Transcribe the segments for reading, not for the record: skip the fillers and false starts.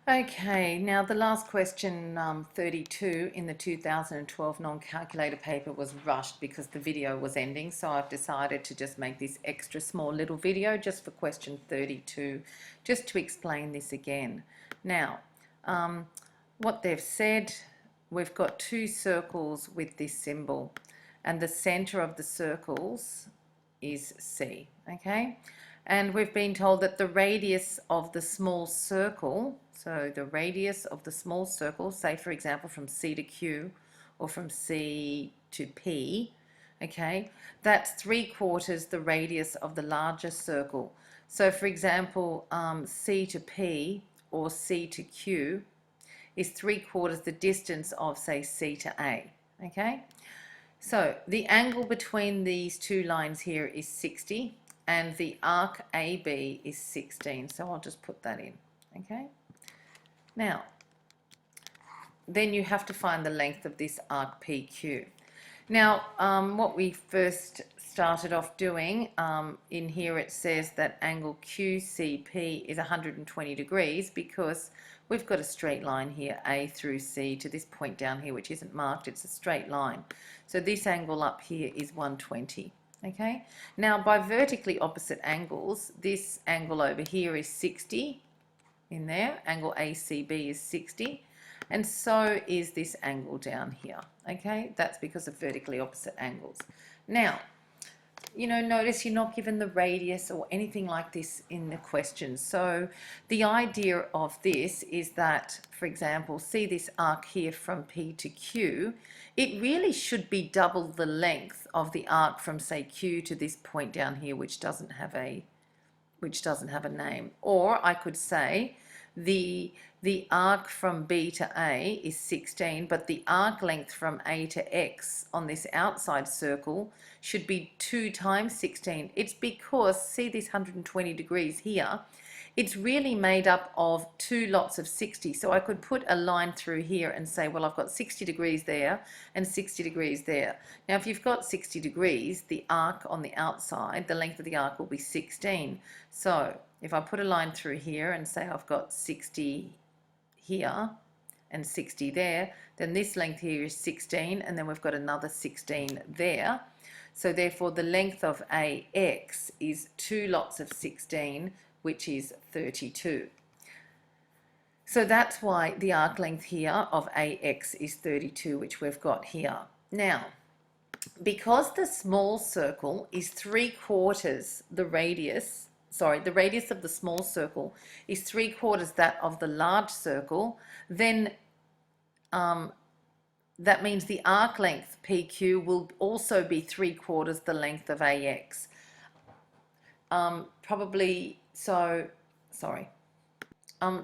Okay, now the last question, 32, in the 2012 non-calculator paper was rushed because the video was ending, so I've decided to just make this extra small little video just for question 32, just to explain this again. Now, what they've said, we've got two circles with this symbol, and the center of the circles is C, okay? And we've been told that the radius of the small circle, so the radius of the small circle, say for example from C to Q or from C to P, okay, that's 3/4 the radius of the larger circle. So for example, C to P or C to Q is 3/4 the distance of, say, C to A, okay? So the angle between these two lines here is 60, and the arc AB is 16. So I'll just put that in, okay? Now, then you have to find the length of this arc PQ. Now, what we first started off doing, in here it says that angle QCP is 120 degrees because we've got a straight line here, A through C, to this point down here, which isn't marked. It's a straight line. So this angle up here is 120. Okay, now by vertically opposite angles, this angle over here is 60 in there, angle ACB is 60, and so is this angle down here. Okay, that's because of vertically opposite angles. Now, notice you're not given the radius or anything like this in the question. So the idea of this is that, for example, see this arc here from P to Q, it really should be double the length of the arc from, say, Q to this point down here, which doesn't have a name. Or I could say the arc from B to A is 16, but the arc length from A to X on this outside circle should be 2 times 16. It's because, see this 120 degrees here, it's really made up of two lots of 60. So I could put a line through here and say, well, I've got 60 degrees there and 60 degrees there. Now, if you've got 60 degrees, the arc on the outside, the length of the arc will be 16. So if I put a line through here and say I've got 60 here and 60 there, then this length here is 16, and then we've got another 16 there. So therefore the length of AX is 2 lots of 16, which is 32. So that's why the arc length here of AX is 32, which we've got here. Now, because the small circle is 3/4 the radius, the radius of the small circle is 3/4 that of the large circle, then that means the arc length PQ will also be 3/4 the length of AX.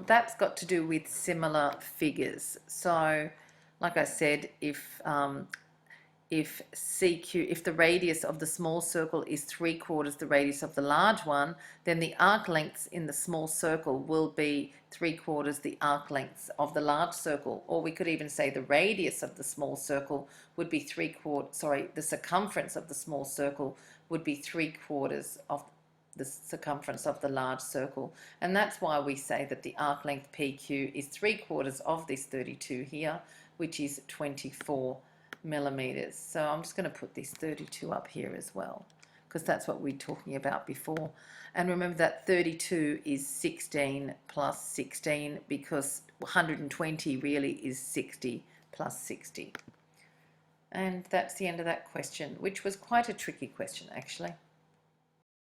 That's got to do with similar figures. So, like I said, if the radius of the small circle is 3/4 the radius of the large one, then the arc lengths in the small circle will be 3/4 the arc lengths of the large circle. Or we could even say the radius of the small circle would be the circumference of the small circle would be 3/4 of the circumference of the large circle. And that's why we say that the arc length PQ is 3/4 of this 32 here, which is 24 millimeters. So I'm just going to put this 32 up here as well, because that's what we were talking about before. And remember that 32 is 16 plus 16, because 120 really is 60 plus 60. And that's the end of that question, which was quite a tricky question actually.